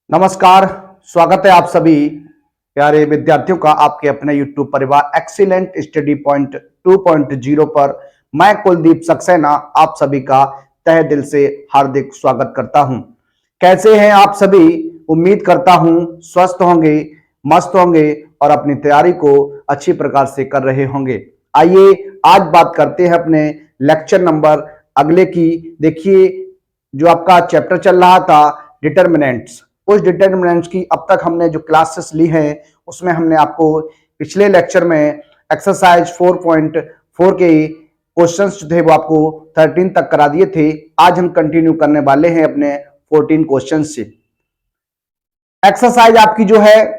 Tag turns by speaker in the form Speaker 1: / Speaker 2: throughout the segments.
Speaker 1: नमस्कार। स्वागत है आप सभी प्यारे विद्यार्थियों का आपके अपने YouTube परिवार एक्सीलेंट स्टडी पॉइंट 2.0 पर। मैं कुलदीप सक्सेना आप सभी का तहे दिल से हार्दिक स्वागत करता हूं। कैसे हैं आप सभी? उम्मीद करता हूं स्वस्थ होंगे, मस्त होंगे और अपनी तैयारी को अच्छी प्रकार से कर रहे होंगे। आइए आज बात करते हैं अपने लेक्चर नंबर अगले की। देखिए, जो आपका चैप्टर चल रहा था डिटर्मिनेंट्स, उस डिटर्मिनेंट्स की अब तक हमने जो क्लासेस ली हैं उसमें हमने आपको पिछले लेक्चर में एक्सरसाइज 4.4 के क्वेश्चंस जो थे वो आपको 13 तक करा दिए थे। आज हम कंटिन्यू करने वाले हैं अपने 14 क्वेश्चन से। एक्सरसाइज आपकी जो है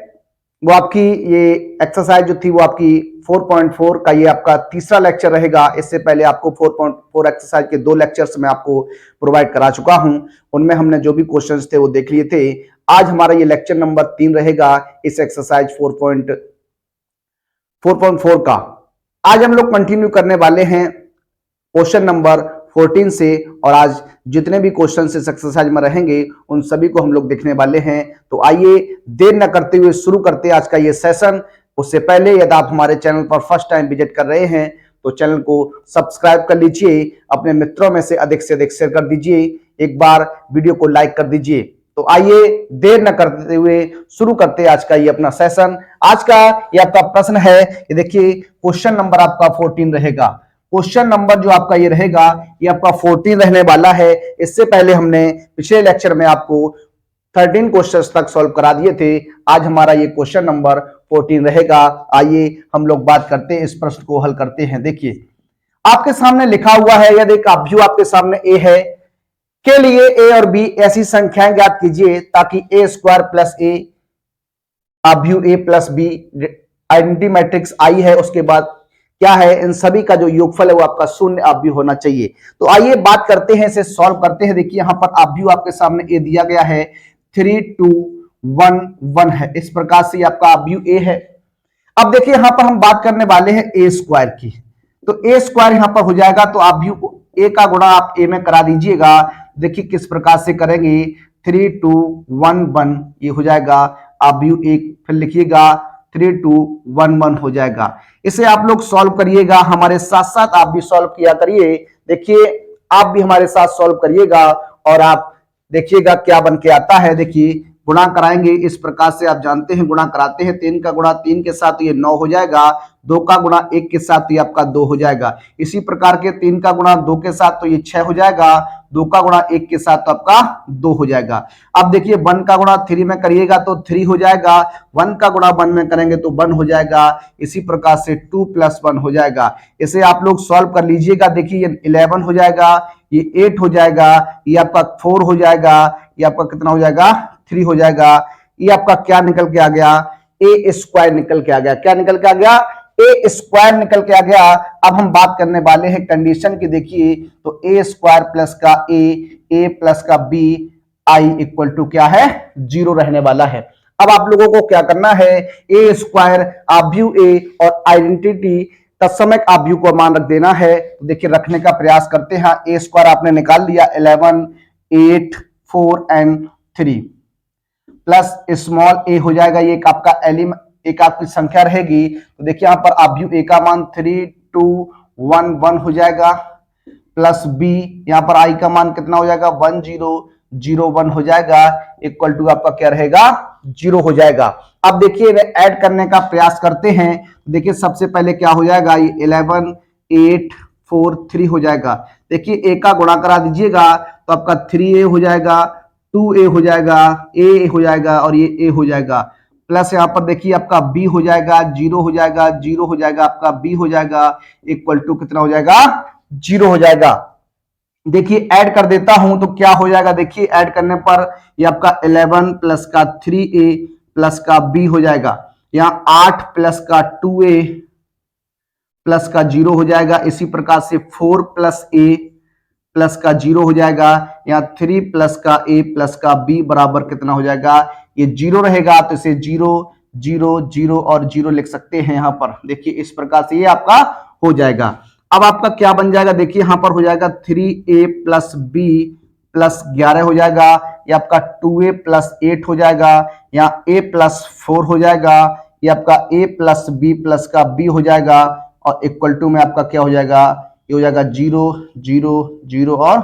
Speaker 1: वो आपकी ये एक्सरसाइज जो थी वो आपकी 4.4 का ये आपका तीसरा लेक्चर रहेगा। इससे पहले आपको 4.4 एक्सरसाइज के 2 लेक्चर्स में आपको प्रोवाइड करा चुका हूं, उनमें हमने जो भी क्वेश्चंस थे वो देख लिए थे। आज हमारा ये लेक्चर नंबर 3 रहेगा इस एक्सरसाइज 4.4 का। आज हम लोग कंटिन्यू करने वाले हैं क्वेश्चन नंबर 14 से, और आज जितने भी क्वेश्चन इस एक्सरसाइज में रहेंगे उन सभी को हम लोग देखने वाले हैं। तो आइए देर न करते हुए शुरू करते हैं आज का ये सेशन। उससे पहले यदि आप हमारे चैनल पर फर्स्ट टाइम विजिट कर रहे हैं तो चैनल को सब्सक्राइब कर लीजिए, अपने मित्रों में से अधिक शेयर कर दीजिए, एक बार वीडियो को लाइक कर दीजिए। तो आइए देर न करते हुए शुरू करते हैं आज का ये अपना सेशन। आज का ये आपका प्रश्न है, ये देखिए क्वेश्चन नंबर आपका 14 रहेगा। क्वेश्चन नंबर जो आपका ये रहेगा ये आपका 14 रहने वाला है। इससे पहले हमने पिछले लेक्चर में आपको 13 क्वेश्चंस तक सॉल्व करा दिए थे। आज हमारा ये क्वेश्चन नंबर 14 रहेगा। आइए हम लोग बात करते हैं, इस प्रश्न को हल करते हैं। देखिए आपके सामने लिखा हुआ है, यदि एक अभ्यु आपके सामने ए है के लिए ए और बी ऐसी संख्याएं ज्ञात कीजिए ताकि ए स्क्वायर प्लस ए अभ्यु ए प्लस बी आइडेंटिटी मैट्रिक्स आई है, उसके बाद क्या है, इन सभी का जो योगफल है वो आपका शून्य अभ्यु होना चाहिए। तो आइए बात करते हैं, इसे सॉल्व करते हैं। देखिए यहां पर अभ्यु आपके सामने ए दिया गया है, 3 2 1 1 है। इस प्रकार से आपका अभ्यु ए है। अब देखिए यहां पर हम बात करने वाले हैं ए स्क्वायर की, तो ए स्क्वायर यहां पर हो जाएगा, तो अभ्यु को ए का गुणा आप ए में करा दीजिएगा। देखिए किस प्रकार से करेंगे, 3 2 1 1 ये हो जाएगा अभ्यु एक, फिर लिखिएगा 3 2 1 1 हो जाएगा। इसे आप लोग सॉल्व करिएगा, हमारे साथ साथ आप भी सॉल्व किया करिए। देखिए आप भी हमारे साथ सॉल्व करिएगा और आप देखिएगा क्या बन के आता है। देखिए गुणा कराएंगे इस प्रकार से, आप जानते हैं गुणा कराते हैं, 3 का गुणा 3 के साथ ये 9 हो जाएगा, 2 का गुणा 1 के साथ ये आपका 2 हो जाएगा। इसी प्रकार के 3 का गुणा 2 के साथ तो ये 6 हो जाएगा, 2 का गुणा 1 के साथ तो आपका 2 हो जाएगा। अब देखिए 1 का गुणा 3 में करिएगा तो 3 हो जाएगा, 1 का गुणा 1 में करेंगे तो 1 हो जाएगा। इसी प्रकार से 2 + 1 हो जाएगा। इसे आप लोग सॉल्व कर लीजिएगा। देखिए ये 11 हो जाएगा, ये 8 हो जाएगा, ये आपका 4 हो जाएगा, ये आपका कितना हो जाएगा, 3 हो जाएगा। ये आपका क्या निकल के आ गया, ए स्क्वायर निकल के आ गया। क्या निकल के आ गया, ए स्क्वायर निकल के आ गया। अब हम बात करने वाले हैं कंडीशन की। देखिए तो ए स्क्वायर प्लस का ए प्लस का बी आई इक्वल टू क्या है, 0 रहने वाला है। अब आप लोगों को क्या करना है, ए स्क्वायर अभ्यु ए और आइडेंटिटी तत्समक अभ्यु को मान रख देना है। तो देखिए रखने का प्रयास करते हैं। ए स्क्वायर आपने निकाल लिया, 11 8 4 एंड 3 प्लस स्मॉल ए हो जाएगा, ये एक आपका एलिमेंट, एक आपकी संख्या रहेगी। तो देखिए यहां पर अभ्यु ए का मान 3 2 1 1 हो जाएगा, प्लस बी यहां पर आई का मान कितना हो जाएगा, 1 0 0 1 हो जाएगा, इक्वल टू आपका क्या रहेगा, 0 हो जाएगा। अब देखिए ऐड करने का प्रयास करते हैं। देखिए सबसे पहले क्या हो जाएगा, ये 11 8 4 3 हो जाएगा। देखिए ए का गुणा करा दीजिएगा तो आपका 3a हो जाएगा, 2a हो जाएगा, a हो जाएगा और ये a हो जाएगा। प्लस यहाँ पर देखिए आपका b हो जाएगा, 0 हो जाएगा, 0 हो जाएगा, आपका b हो जाएगा, इक्वल टू कितना हो जाएगा, 0 हो जाएगा। देखिए ऐड कर देता हूं तो क्या हो जाएगा, देखिए ऐड करने पर ये आपका 11 प्लस का 3a प्लस का b हो जाएगा, यहाँ 8 प्लस का 2a प्लस का 0 हो जाएगा। इसी प्रकार से 4 प्लस a प्लस का 0 हो जाएगा, यहाँ 3 प्लस का a प्लस का b बराबर कितना हो जाएगा, ये 0 रहेगा। तो इसे 0 0 0 और 0 लिख सकते हैं यहाँ पर। देखिए इस प्रकार से ये आपका हो जाएगा। अब आपका क्या बन जाएगा, देखिए यहाँ पर हो जाएगा 3a प्लस b प्लस 11 हो जाएगा, ये आपका 2a प्लस 8 हो जाएगा, यहाँ a प्लस 4 हो जाएगा, ये आपका a प्लस b प्लस का b हो जाएगा, और इक्वल टू में आपका क्या हो जाएगा, ये हो जाएगा 0 0 0 और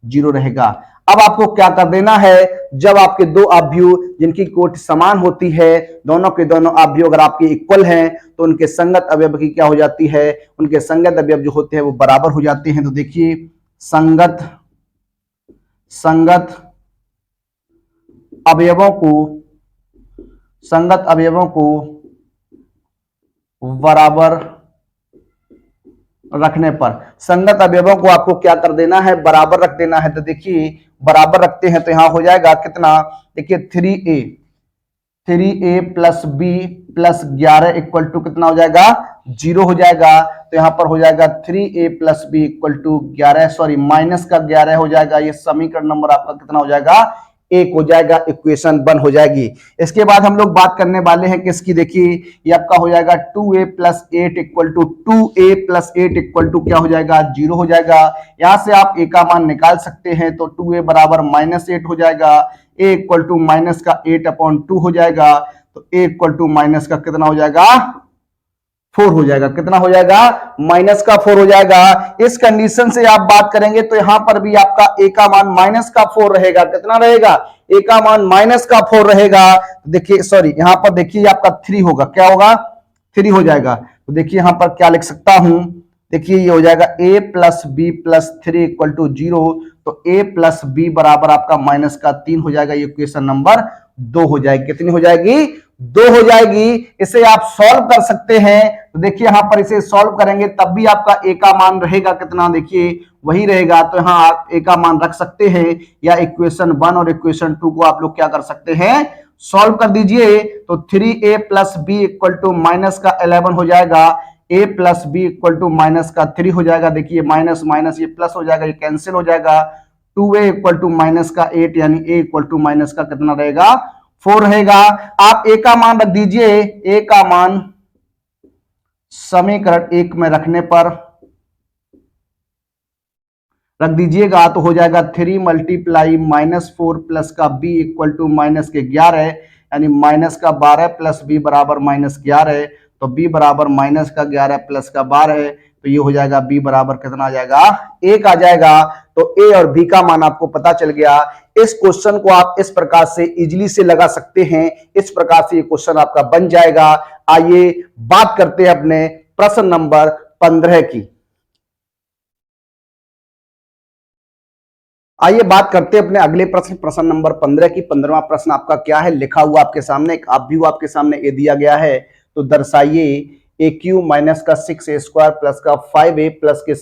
Speaker 1: 0 रहेगा। अब आपको क्या कर देना है, जब आपके दो अवयव जिनकी कोटि समान होती है, दोनों के दोनों अवयव अगर आपके इक्वल हैं तो उनके संगत अवयव की क्या हो जाती है, उनके संगत अवयव जो होते हैं वो बराबर हो जाते हैं। तो देखिए संगत अवयवों को बराबर रखने पर, संगत अवयवों को आपको क्या कर देना है, बराबर रख देना है। तो देखिए बराबर रखते हैं तो यहां हो जाएगा कितना, देखिए 3a plus b plus 11 equal to कितना हो जाएगा, 0 हो जाएगा। तो यहां पर हो जाएगा 3a plus b equal to 11, sorry minus का 11 हो जाएगा। ये समीकरण नंबर आपका कितना हो जाएगा, 1 हो जाएगा, इक्वेशन 1 हो जाएगी। इसके बाद हम लोग बात करने वाले हैं किसकी, देखिए ये आपका हो जाएगा 2a plus 8 equal to 2a plus 8 equal to क्या हो जाएगा, 0 हो जाएगा। यहां से आप a का मान निकाल सकते हैं, तो 2a बराबर -8 हो जाएगा, a इक्वल टू माइनस का 8/2 हो जाएगा, तो a इक्वल टू माइनस का कितना हो जाएगा, 4 हो जाएगा। कितना हो जाएगा, माइनस का 4 हो जाएगा। इस कंडीशन से आप बात करेंगे तो यहां पर भी आपका a का मान माइनस का 4 रहेगा। कितना रहेगा, a का मान माइनस का 4 रहेगा। देखिए सॉरी यहां पर देखिए आपका 3 होगा, क्या होगा, 3 हो जाएगा। तो देखिए यहां पर क्या लिख सकता हूं, देखिए ये हो जाएगा a plus B plus 3 equal to 0, तो a प्लस बी बराबर आपका माइनस का 3 हो जाएगा। ये क्वेश्चन नंबर 2 हो जाएगी। कितनी हो जाएगी, 2 हो जाएगी। इसे आप सॉल्व कर सकते हैं। तो देखिए यहां पर इसे सॉल्व करेंगे तब भी आपका a का मान रहेगा कितना, देखिए वही रहेगा। तो यहां आप a का मान रख सकते हैं, या इक्वेशन 1 और इक्वेशन 2 को आप लोग क्या कर सकते हैं, सॉल्व कर दीजिए। तो 3a plus B equal to minus का 11 हो जाएगा, a plus B equal to minus का 3 हो जाएगा। देखिए माइनस माइनस ये प्लस हो जाएगा, ये कैंसिल हो जाएगा। 2a इक्वल टू माइनस का 8 यानी a इक्वल टू माइनस का कितना रहेगा, 4 रहेगा। आप a का मान रख दीजिए, a का मान समीकरण 1 में रखने पर रख दीजिएगा तो हो जाएगा 3 मल्टीप्लाई -4 प्लस का b इक्वल टू माइनस के 11, यानी माइनस का 12 प्लस b बराबर -11, तो b बराबर माइनस का 11 प्लस का 12, तो ये हो जाएगा b बराबर कितना आ जाएगा, 1 आ जाएगा। तो a और b का मान आपको पता चल गया। इस क्वेश्चन को आप इस प्रकार से इजीली से लगा सकते हैं। इस प्रकार से ये क्वेश्चन आपका बन जाएगा। आइए बात करते हैं अपने प्रश्न नंबर 15 की। आइए बात करते हैं अपने अगले प्रश्न नंबर 15 की। 15वां प्रश्न आपका क्या है, लिखा हुआ आपके सामने, एक अवयव आपके सामने ये दिया गया है। तो दर्शाइए AQ माइनस का 6a स्क्वायर प्लस का 5a प्लस के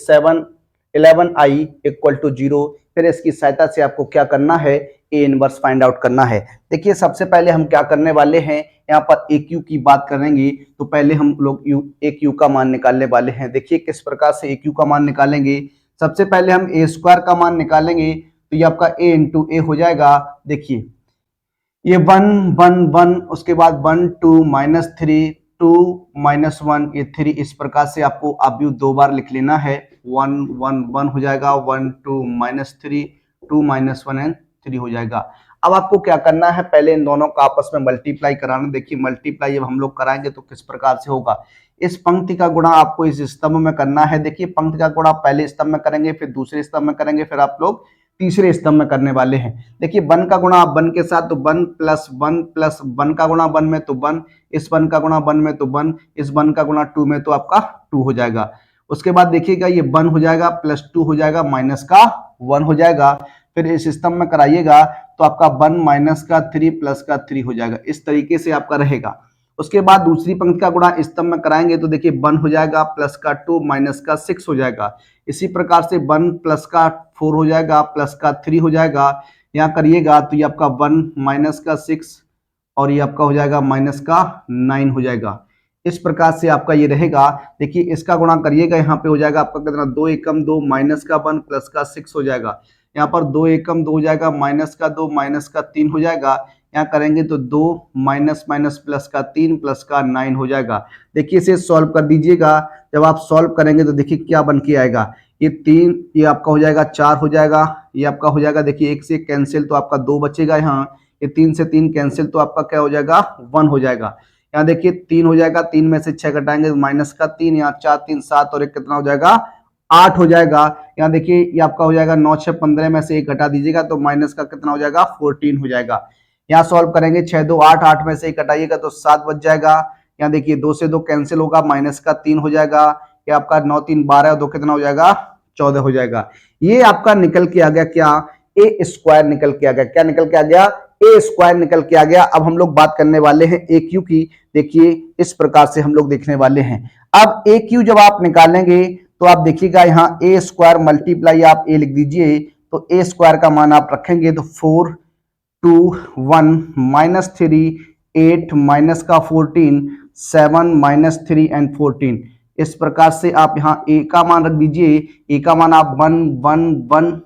Speaker 1: 11i इक्वल टू 0। फिर इसकी सहायता से आपको क्या करना है, A इनवर्स फाइंड आउट करना है। देखिए सबसे पहले हम क्या करने वाले हैं, यहाँ पर AQ की बात करेंगे तो पहले हम लोग AQ का मान निकालने वाले हैं। देखिए किस प्रकार से AQ का मान निकालेंगे। सबसे पहले हम a स्क्वायर का मान निकालेंगे, तो ये आपका a इंटू ए हो जाएगा। देखिए ये 1 1 1, उसके बाद 1 2 -3 2 -1 ये 3, इस प्रकार से आपको अवयव 2 बार लिख लेना है। 1 1 1 हो जाएगा, 1 2 -3 2 -1 एंड 3 हो जाएगा। अब आपको क्या करना है, पहले इन दोनों का आपस में मल्टीप्लाई कराना। देखिए मल्टीप्लाई जब हम लोग कराएंगे तो किस प्रकार से होगा, इस पंक्ति का गुणा आपको इस स्तंभ में करना है। देखिए पंक्ति का गुणा पहले स्तंभ में करेंगे, फिर दूसरे स्तंभ में करेंगे, फिर आप लोग तीसरे स्तंभ में करने वाले हैं। देखिए 1 का गुणा 1 के साथ, तो 1 प्लस 1 का गुणा 1 में तो 1, इस 1 का गुणा 1 में तो 1, इस 1 का गुणा 2 में तो आपका 2 हो जाएगा। उसके बाद देखिएगा ये 1 हो जाएगा प्लस 2 हो जाएगा माइनस का 1 हो जाएगा। फिर इस स्तंभ में कराइएगा तो आपका 1 माइनस का 3 प्लस का 3 हो जाएगा। इस तरीके से आपका रहेगा। उसके बाद दूसरी पंक्ति का गुणा स्तंभ में कराएंगे तो देखिए 1 हो जाएगा प्लस का 2 माइनस का 6 हो जाएगा। इसी प्रकार से 1 प्लस का 4 हो जाएगा प्लस का 3 हो जाएगा। यहाँ करिएगा तो ये आपका 1 माइनस का 6 और ये आपका हो जाएगा माइनस का 9 हो जाएगा। इस प्रकार से आपका ये रहेगा। देखिए इसका गुणा करिएगा, यहाँ पे हो जाएगा आपका कितना, 2 एकम 2 माइनस का 1 प्लस का 6 हो जाएगा। यहाँ पर 2 एकम 2 हो जाएगा, माइनस का 2 माइनस का 3 हो जाएगा। यहाँ करेंगे तो 2 माइनस माइनस प्लस का 3 प्लस का 9 हो जाएगा। देखिए इसे सॉल्व कर दीजिएगा। जब आप सॉल्व करेंगे तो देखिए क्या बन के आएगा, ये 3, ये आपका हो जाएगा 4 हो जाएगा, ये आपका हो जाएगा, देखिए 1 से कैंसिल तो आपका 2 बचेगा यहाँ, ये 3 से 3 कैंसिल तो आपका क्या हो जाएगा 1 हो जाएगा। यहाँ देखिए 3 हो जाएगा, 3 में से 6 घटाएंगे तो माइनस का 3, यहाँ 4 3 7 और 1 कितना हो जाएगा 8 हो जाएगा। यहाँ देखिए ये आपका हो जाएगा 9 6 15 में से 1 घटा दीजिएगा तो माइनस का कितना हो जाएगा 14 हो जाएगा। यहाँ सॉल्व करेंगे 6 2 8, 8 में से 1 घटाइएगा तो 7 बच जाएगा। यहाँ देखिए 2 से 2 कैंसिल होगा, माइनस का 3 हो जाएगा। ये आपका 9 3 12 और 2 कितना हो जाएगा 14 हो जाएगा। ये आपका निकल के आ गया क्या, ए स्क्वायर निकल के आ गया। क्या निकल के आ गया, ए स्क्वायर निकल के आ गया। अब हम लोग बात करने वाले हैं ए क्यू की। देखिए इस प्रकार से हम लोग देखने वाले हैं। अब ए क्यू जब आप निकालेंगे तो आप देखिएगा यहाँ ए स्क्वायर मल्टीप्लाई आप ए लिख दीजिए, तो ए स्क्वायर का मान आप रखेंगे तो 4 2 1 माइनस 3 8 माइनस का 14 7 माइनस 3 एंड 14। इस प्रकार से आप यहाँ ए का मान रख दीजिए। ए का मान आप 1 1 1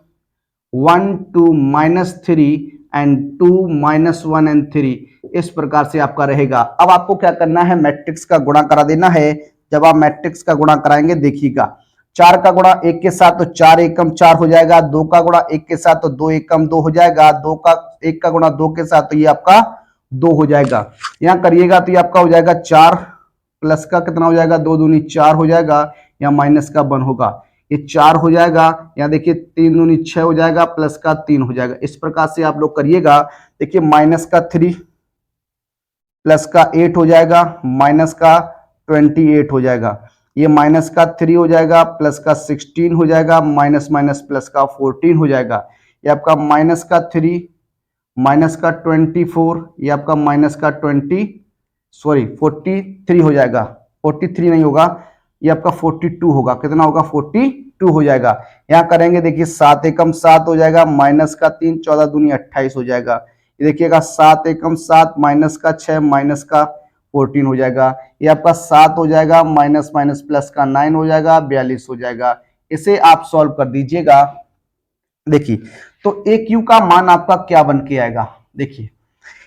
Speaker 1: 1 2 माइनस 3 एंड 2 माइनस 1 एंड 3, इस प्रकार से आपका रहेगा। अब आपको क्या करना है, मैट्रिक्स का गुणा करा देना है। जब आप मैट्रिक्स का गुणा कराएंगे देखिएगा 4 का गुणा 1 के साथ तो 4 एकम 4 हो जाएगा, 2 का गुणा 1 के साथ तो 2 एकम 2 हो जाएगा, 2 का 1 का गुणा 2 के साथ तो ये आपका 2 हो जाएगा। यहाँ करिएगा तो ये आपका हो जाएगा 4 प्लस का कितना हो जाएगा 2 दूनी 4 हो जाएगा, या माइनस का 1 होगा, ये 4 हो जाएगा। यहाँ देखिए 3 दूनी 6 हो जाएगा, प्लस का 3 हो जाएगा। इस प्रकार से आप लोग करिएगा। देखिए माइनस का 3 प्लस का 8 हो जाएगा, माइनस का 28 हो जाएगा। ये माइनस का 3 हो जाएगा, प्लस का 16 हो जाएगा, माइनस माइनस प्लस का 14 हो जाएगा। ये आपका माइनस का 3 माइनस का 24, ये आपका माइनस का 43 हो जाएगा, 43 नहीं होगा, ये आपका 42 होगा। कितना होगा 42 हो जाएगा। यहाँ करेंगे देखिए 7 एकम 7 हो जाएगा, माइनस का 3 14 दूनी 28 हो जाएगा। ये देखिएगा 7 एकम 7 माइनस का 6 माइनस का 14 हो जाएगा। ये आपका 7 हो जाएगा, माइनस माइनस प्लस का 9 हो जाएगा, 42 हो जाएगा। इसे आप सॉल्व कर दीजिएगा। देखिए तो ए क्यू का मान आपका क्या बन के आएगा, देखिए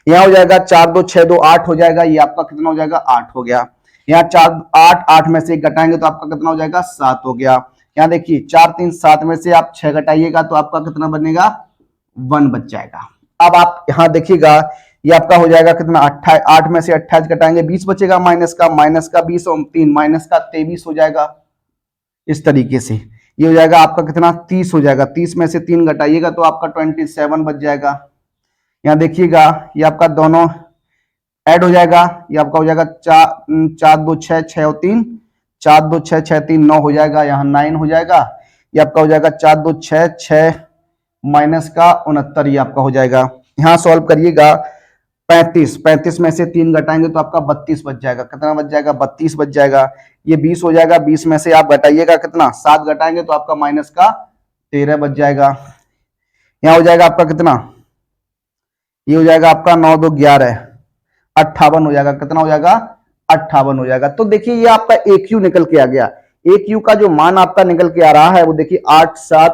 Speaker 1: यहाँ हो जाएगा 4 2 6 2 8 हो जाएगा, ये आपका कितना हो जाएगा 8 हो गया। यहाँ 4 8 8 में से 1 घटाएंगे तो आपका कितना हो जाएगा 7 हो गया। यहाँ देखिए 4 3 7 में से आप 6 घटाइएगा तो आपका कितना बनेगा 1 बच जाएगा। अब आप यहाँ देखिएगा ये आपका हो जाएगा कितना 8 में से 28 घटाएंगे 20 बचेगा, माइनस का 20 और 3 माइनस का 23 हो जाएगा। इस तरीके से ये हो जाएगा आपका कितना 30 हो जाएगा, 30 में से 3 घटाइएगा तो आपका 27 बच जाएगा। यहाँ देखिएगा ये आपका दोनों ऐड हो जाएगा, ये आपका हो जाएगा 4 2 6 6 और 3 4 2 6 6 3 9 हो जाएगा, यहाँ 9 हो जाएगा। ये आपका हो जाएगा 4 2 6 6 माइनस का 69, ये आपका हो जाएगा। यहाँ सॉल्व करिएगा 35 में से 3 घटाएंगे तो आपका 32 बच जाएगा। कितना बच जाएगा 32 बच जाएगा। ये 20 हो जाएगा, 20 में से आप घटाइएगा कितना 7 घटाएंगे तो आपका माइनस का 13 बच जाएगा। यहाँ हो जाएगा आपका कितना, ये हो जाएगा आपका 9 2 11 58 हो जाएगा। कितना हो जाएगा 58 हो जाएगा। तो देखिए ये आपका ए क्यू निकल के आ गया। ए क्यू का जो मान आपका निकल के आ रहा है वो देखिए 8 7,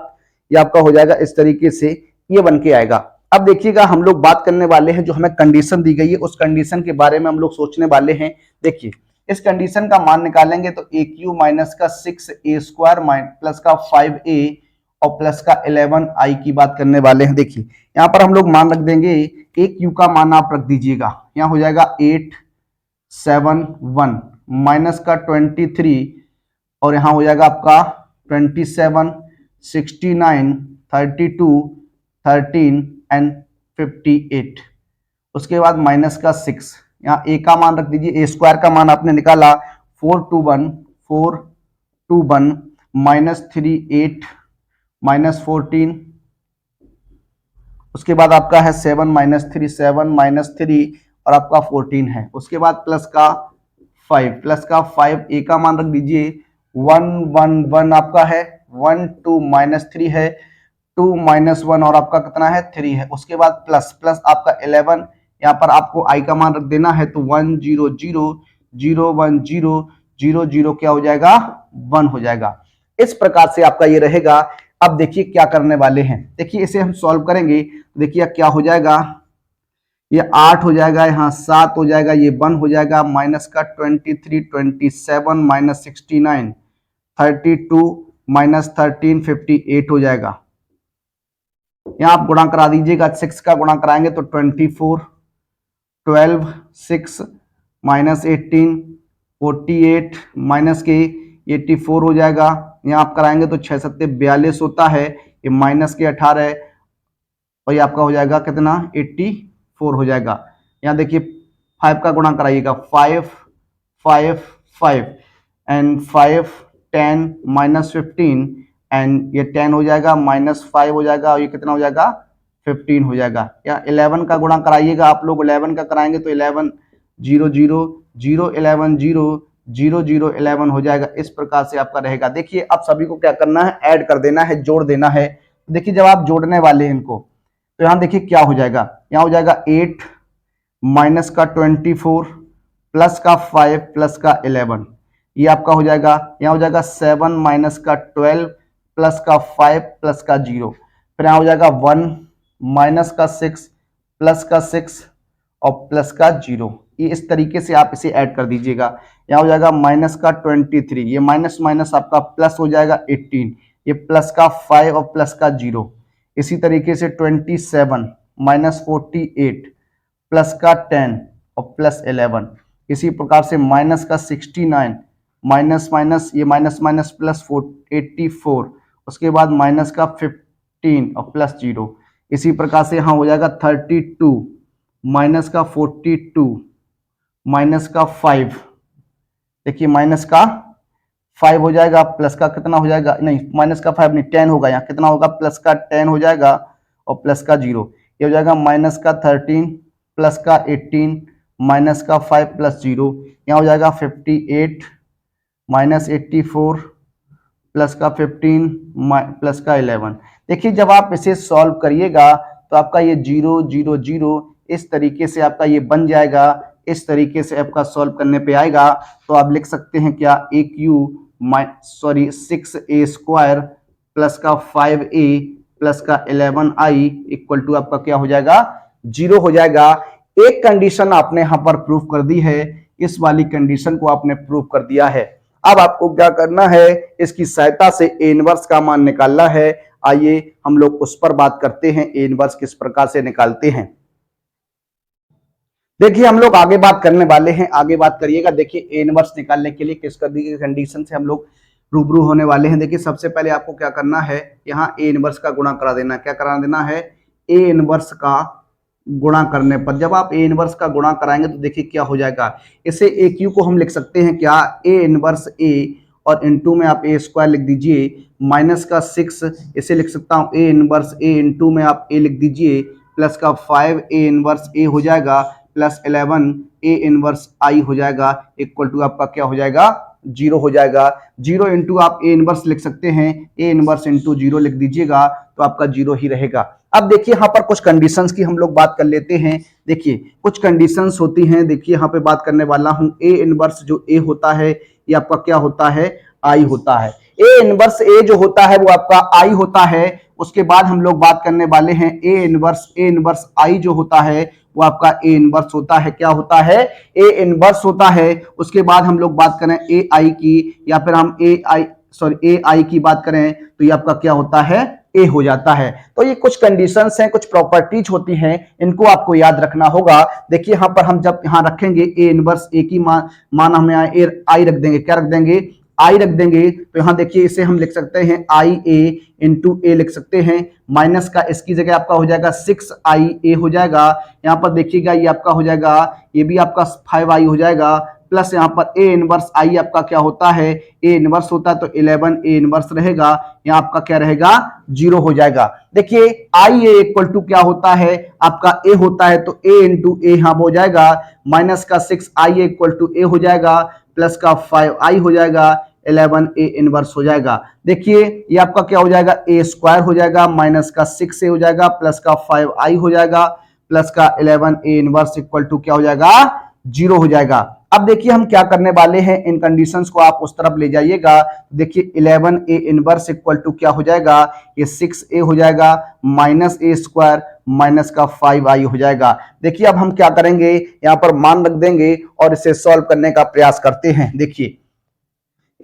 Speaker 1: ये आपका हो जाएगा इस तरीके से ये बन के आएगा। अब देखिएगा हम लोग बात करने वाले हैं जो हमें कंडीशन दी गई है उस कंडीशन के बारे में हम लोग सोचने वाले हैं। देखिए इस कंडीशन का मान निकालेंगे तो ए क्यू माइनस का 6a स्क्वायर प्लस का 5a और प्लस का 11i की बात करने वाले हैं। देखिए यहाँ पर हम लोग मान रख देंगे, ए क्यू का मान आप रख दीजिएगा, यहाँ हो जाएगा 8 7 1 माइनस का 23 और यहाँ हो जाएगा आपका 27 69 32 13 एंड 58। उसके बाद माइनस का 6, यहाँ ए का मान रख दीजिए, ए स्क्वायर का मान आपने निकाला 421 माइनस 3 8 माइनस 14, उसके बाद आपका है 7 माइनस 3 7 माइनस 3 और आपका 14 है। उसके बाद प्लस का 5 ए का मान रख दीजिए 1 1 1 आपका है, 1 2 माइनस 3 है, 2 माइनस 1 और आपका कितना है 3 है। उसके बाद प्लस आपका 11, यहाँ पर आपको आई का मान रख देना है तो 1 0 0 0 1 0 0 0 क्या हो जाएगा 1 हो जाएगा। इस प्रकार से आपका ये रहेगा। अब देखिए क्या करने वाले हैं, देखिए इसे हम सॉल्व करेंगे। देखिए क्या हो जाएगा, ये 8 हो जाएगा, यहाँ 7 हो जाएगा, ये 1 हो जाएगा, माइनस का 23 27 माइनस 69 32 माइनस 1358 हो जाएगा। यहां आप गुणा करा दीजिएगा, 6 का गुणा कराएंगे तो 24, 12, 6 माइनस 18, 48 माइनस के 84 हो जाएगा। यहाँ आप कराएंगे तो 6 सत्ते 42 होता है, ये माइनस के 18 और ये आपका हो जाएगा कितना 84 हो जाएगा। यहाँ देखिए 5 का गुणा कराइएगा, 5 5 5 एंड 5 10 माइनस 15 एंड ये 10 हो जाएगा, माइनस 5 हो जाएगा और ये कितना हो जाएगा 15 हो जाएगा। या 11 का गुणा कराइएगा, आप लोग 11 का कराएंगे तो 11 0 0 0 11 0 0 0 11 हो जाएगा। इस प्रकार से आपका रहेगा। देखिए अब सभी को क्या करना है, ऐड कर देना है, जोड़ देना है। देखिए जब आप जोड़ने वाले हैं इनको तो यहाँ देखिए क्या हो जाएगा, यहाँ हो जाएगा 8 माइनस का 24 प्लस का 5 प्लस का 11, ये आपका हो जाएगा। यहाँ हो जाएगा 7 माइनस का 12 प्लस का 5 प्लस का 0, फिर यहाँ हो जाएगा 1 माइनस का 6 प्लस का 6 और प्लस का 0। ये इस तरीके से आप इसे ऐड कर दीजिएगा। यहाँ हो जाएगा माइनस का 23, ये माइनस माइनस आपका प्लस हो जाएगा 18, ये प्लस का 5 और प्लस का 0। इसी तरीके से 27 माइनस 48 प्लस का 10 और प्लस 11। इसी प्रकार से माइनस का 69 माइनस माइनस ये माइनस माइनस प्लस 84, उसके बाद माइनस का 15 और प्लस 0। इसी प्रकार से यहाँ हो जाएगा 32 माइनस का 42 माइनस का 5, देखिए माइनस का 5 हो जाएगा, प्लस का कितना हो जाएगा, नहीं माइनस का 5 नहीं 10 होगा, यहाँ कितना होगा प्लस का 10 हो जाएगा और प्लस का 0। ये हो जाएगा माइनस का 13 प्लस का 18 माइनस का 5 प्लस 0। यहाँ हो जाएगा 58 माइनस 84 प्लस का 15 प्लस का 11। देखिए जब आप इसे सॉल्व करिएगा तो आपका ये 0 0 0 इस तरीके से आपका ये बन जाएगा। इस तरीके से आपका सॉल्व करने पे आएगा तो आप लिख सकते हैं क्या, ए क्यू 6a स्क्वायर प्लस का 5a प्लस का 11i इक्वल टू आपका क्या हो जाएगा 0 हो जाएगा। एक कंडीशन आपने यहां पर प्रूव कर दी है, इस वाली कंडीशन को आपने प्रूव कर दिया है। अब आपको क्या करना है, इसकी सहायता से ए इनवर्स का मान निकालना है। आइए हम लोग उस पर बात करते हैं, ए इनवर्स किस प्रकार से निकालते हैं। देखिए हम लोग आगे बात करने वाले हैं, आगे बात करिएगा। देखिए ए इनवर्स निकालने के लिए किस कंडीशन से हम लोग रूबरू होने वाले हैं। देखिए सबसे पहले आपको क्या करना है, यहाँ ए इनवर्स का गुणा करा देना। क्या करा देना है, ए इनवर्स का गुणा करने पर जब आप ए इनवर्स का गुणा कराएंगे तो देखिए क्या हो जाएगा, इसे ए क्यू को हम लिख सकते हैं क्या, ए इनवर्स ए और इनटू में आप ए स्क्वायर लिख दीजिए, माइनस का 6 इसे लिख सकता हूँ ए इनवर्स ए, इनटू में आप ए लिख दीजिए, प्लस का 5 ए इनवर्स ए हो जाएगा, प्लस 11 ए इनवर्स आई हो जाएगा, इक्वल टू आपका क्या हो जाएगा 0 हो जाएगा। 0 इंटू आप ए इनवर्स लिख सकते हैं, ए इनवर्स इंटू 0 लिख दीजिएगा तो आपका 0 ही रहेगा। अब देखिए यहाँ पर कुछ कंडीशंस की हम लोग बात कर लेते हैं। देखिए कुछ कंडीशंस होती हैं, देखिए यहाँ पे बात करने वाला हूँ। ए इनवर्स जो ए होता है ये आपका क्या होता है, आई होता है। ए इनवर्स ए जो होता है वो आपका आई होता है। उसके बाद हम लोग बात करने वाले हैं ए इनवर्स आई जो होता है वो आपका ए इनवर्स होता है। क्या होता है, ए इनवर्स होता है। उसके बाद हम लोग बात करें ए आई की, या फिर हम ए आई की बात करें तो ये आपका क्या होता है, ए हो जाता है। तो ये कुछ कंडीशंस हैं, कुछ प्रॉपर्टीज होती हैं, इनको आपको याद रखना होगा। देखिए यहाँ पर हम जब यहाँ रखेंगे ए इनवर्स ए की मान हमें आई रख देंगे, क्या रख देंगे, आई रख देंगे। तो यहाँ देखिए इसे हम लिख सकते हैं आई ए इंटू ए लिख सकते हैं, माइनस का इसकी जगह आपका हो जाएगा 6i a हो जाएगा। यहाँ पर देखिएगा ये आपका हो जाएगा, ये भी आपका 5i हो जाएगा, प्लस यहाँ पर ए इनवर्स आई आपका क्या होता है, ए इनवर्स होता है तो 11 ए इनवर्स रहेगा, यहाँ आपका क्या रहेगा 0 हो जाएगा। देखिए आई ए इक्वल टू क्या होता है, आपका ए होता है तो ए इंटू ए यहाँ हो जाएगा, माइनस का 6i इक्वल टू ए हो जाएगा, प्लस का 5i हो जाएगा, 11 ए इनवर्स हो जाएगा। देखिए ये आपका क्या हो जाएगा, ए स्क्वायर हो जाएगा, माइनस का 6a हो जाएगा, प्लस का 5i हो जाएगा, प्लस का 11 ए इनवर्स इक्वल टू क्या हो जाएगा 0 हो जाएगा। अब देखिए हम क्या करने वाले हैं, इन कंडीशंस को आप उस तरफ ले जाइएगा। देखिए 11 ए इनवर्स इक्वल टू क्या हो जाएगा, ये 6a हो जाएगा, माइनस ए स्क्वायर माइनस का 5i हो जाएगा। देखिए अब हम क्या करेंगे, यहाँ पर मान रख देंगे और इसे सॉल्व करने का प्रयास करते हैं। देखिए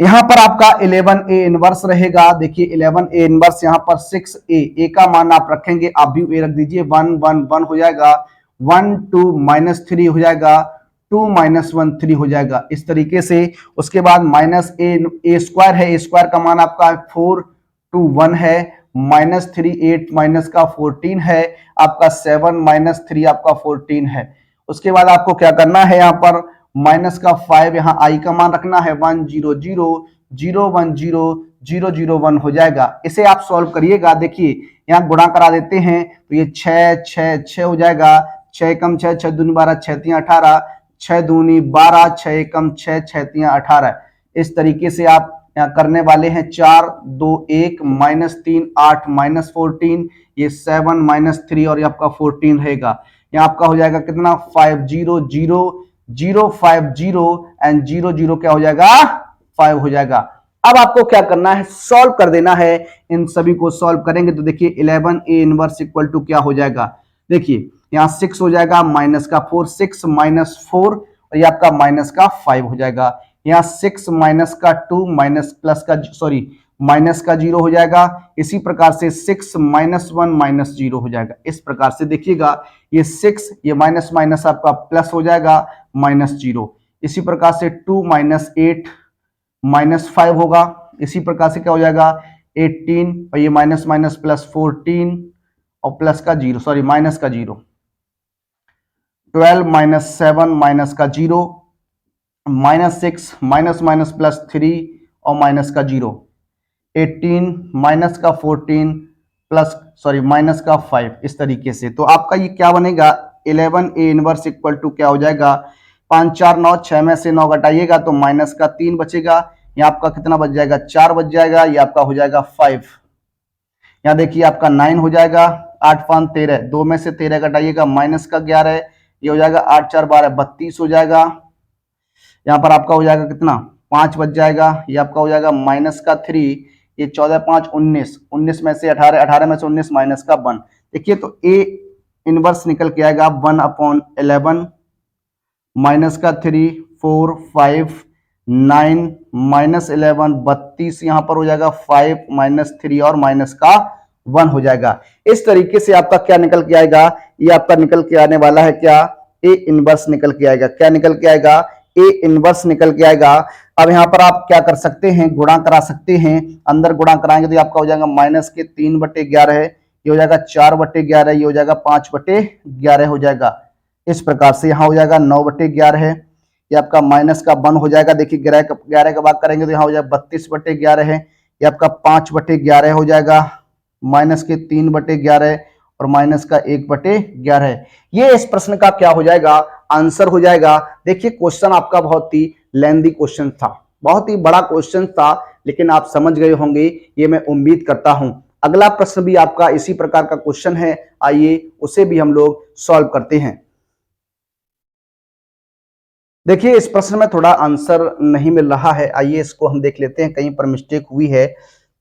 Speaker 1: यहां पर आपका 11a इनवर्स रहेगा। देखिए 11a इनवर्स यहां पर 6a का मान आप रखेंगे, आप भी ए रख दीजिए, 1 1 1 हो जाएगा, 1 2 -3 हो जाएगा, 2 -1 3 हो जाएगा, इस तरीके से। उसके बाद -a स्क्वायर है, ए स्क्वायर का मान आपका 4 2 1 है, -3 8 माइनस का 14 है, आपका 7 -3 आपका 14 है। उसके बाद आपको क्या करना है, यहां पर माइनस का 5, यहाँ आई का मान रखना है, 1 0 0 0 1 0 0 0 1 हो जाएगा। इसे आप सॉल्व करिएगा। देखिए यहाँ गुणा करा देते हैं तो ये 6 6 6 हो जाएगा, 6 कम 6 6 दूनी 12 6 3 18, 6 दूनी 12, 6 कम 6 6 3 18। इस तरीके से आप यहाँ करने वाले हैं। 4 2 1 -3 8 -14, ये 7 -3 और ये आपका 14 रहेगा। यहाँ आपका हो जाएगा कितना, 5 0 0 0 5 0 एंड 0 0 क्या हो जाएगा, 5 हो जाएगा। अब आपको क्या करना है, सॉल्व कर देना है। इन सभी को सॉल्व करेंगे तो देखिए 11a इनवर्स इक्वल टू क्या हो जाएगा, देखिए यहाँ 6 हो जाएगा, माइनस का 4, 6 -4 और ये आपका माइनस का 5 हो जाएगा। यहाँ 6 माइनस का 2 माइनस प्लस का सॉरी माइनस का 0 हो जाएगा। इसी प्रकार से 6 -1 -0 हो जाएगा। इस प्रकार से देखिएगा, ये 6 ये माइनस माइनस आपका प्लस हो जाएगा, -0। इसी प्रकार से 2 -8 -5 होगा। इसी प्रकार से क्या हो जाएगा, 18 और ये माइनस माइनस प्लस 14 और प्लस का 0 सॉरी माइनस का 0, 12 -7 माइनस का 0, -6 माइनस माइनस प्लस 3 और माइनस का 0, 18 माइनस का 14 प्लस सॉरी माइनस का 5। इस तरीके से तो आपका ये क्या बनेगा, 11a इनवर्स इक्वल टू क्या हो जाएगा, 5 4 9, 6 में से 9 घटाइएगा तो माइनस का 3 बचेगा। यहाँ आपका कितना बच जाएगा, 4 बच जाएगा, ये आपका हो जाएगा 5। यहाँ देखिए आपका 9 हो जाएगा, 8 5 13, 2 में से 13 घटाइएगा, माइनस का 11, ये हो जाएगा 8 4 12 32 हो जाएगा। यहाँ पर आपका हो जाएगा कितना, 5 बच जाएगा, ये आपका हो जाएगा माइनस का 3, ये 14 5 19, 19 में से 18, 18 में से 19 माइनस का 1। देखिए तो ए इनवर्स निकल के आएगा 1/11, माइनस का 3 4 5 9 -11 32, यहाँ पर हो जाएगा 5 -3 और माइनस का 1 हो जाएगा। इस तरीके से आपका क्या निकल के आएगा, ये आपका निकल के आने वाला है क्या, ए इनवर्स निकल के आएगा। क्या निकल के आएगा, ए इनवर्स निकल के आएगा। अब यहाँ पर आप क्या कर सकते हैं, गुणा करा सकते हैं। अंदर गुणा कराएंगे तो आपका हो जाएगा माइनस के 3/11 है, ये हो जाएगा 4/11, ये हो जाएगा 5/11 हो जाएगा। इस प्रकार से यहाँ हो जाएगा 9/11 है, ये आपका माइनस का 1 हो जाएगा। देखिए 11 का भाग करेंगे तो यहाँ हो जाएगा 32/11 है, ये आपका 5/11 हो जाएगा, माइनस के 3/11 और माइनस का 1/11 है। ये इस प्रश्न का क्या हो जाएगा, आंसर हो जाएगा। देखिए क्वेश्चन आपका बहुत ही लेंथी क्वेश्चन था, बहुत ही बड़ा क्वेश्चन था, लेकिन आप समझ गए होंगे, ये मैं उम्मीद करता हूं। अगला प्रश्न भी आपका इसी प्रकार का क्वेश्चन है, आइए उसे भी हम लोग सॉल्व करते हैं। देखिए इस प्रश्न में थोड़ा आंसर नहीं मिल रहा है, आइए इसको हम देख लेते हैं, कहीं पर मिस्टेक हुई है।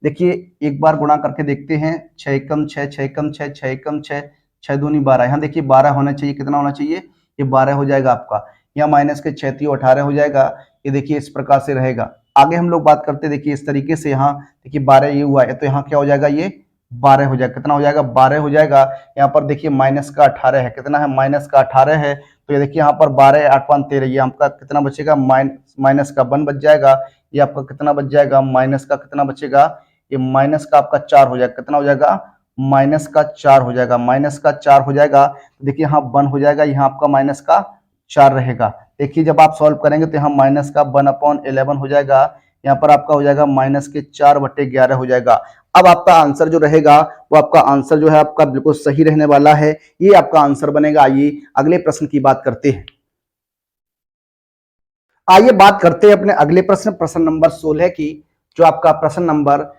Speaker 1: देखिए एक बार गुणा करके देखते हैं, 6 कम 6 6 कम 6 6 कम 6 6 दूनी 12, यहाँ देखिए 12 होना चाहिए, कितना होना चाहिए, ये 12 हो जाएगा आपका। यहाँ माइनस के 6 3 18 हो जाएगा। ये देखिए इस प्रकार से रहेगा। आगे हम लोग बात करते हैं, देखिए इस तरीके से, यहाँ देखिए 12 ये हुआ है तो यहाँ क्या हो जाएगा, ये 12 हो जाएगा। कितना हो जाएगा, 12 हो जाएगा। यहाँ पर देखिए माइनस का 18 है, कितना है, माइनस का 18 है। तो ये देखिए यहाँ पर 12 8 5 13, ये आपका कितना बचेगा, माइनस का 1 बच जाएगा। ये आपका कितना बच जाएगा, माइनस का कितना बचेगा, ये माइनस का आपका 4 हो जाएगा। कितना हो जाएगा, माइनस का 4 हो जाएगा, माइनस का 4 हो जाएगा। तो देखिए यहाँ 1 हो जाएगा, यहाँ आपका माइनस का 4 रहेगा। देखिए जब आप सॉल्व करेंगे तो यहाँ माइनस का 1/11 हो जाएगा, यहाँ पर आपका हो जाएगा माइनस के 4/11 हो जाएगा। अब आपका आंसर जो रहेगा वो आपका आंसर जो है आपका बिल्कुल सही रहने वाला है, ये आपका आंसर बनेगा। आइए अगले प्रश्न की बात करते हैं। आइए बात करते हैं अपने अगले प्रश्न, प्रश्न नंबर 16 की, जो आपका प्रश्न नंबर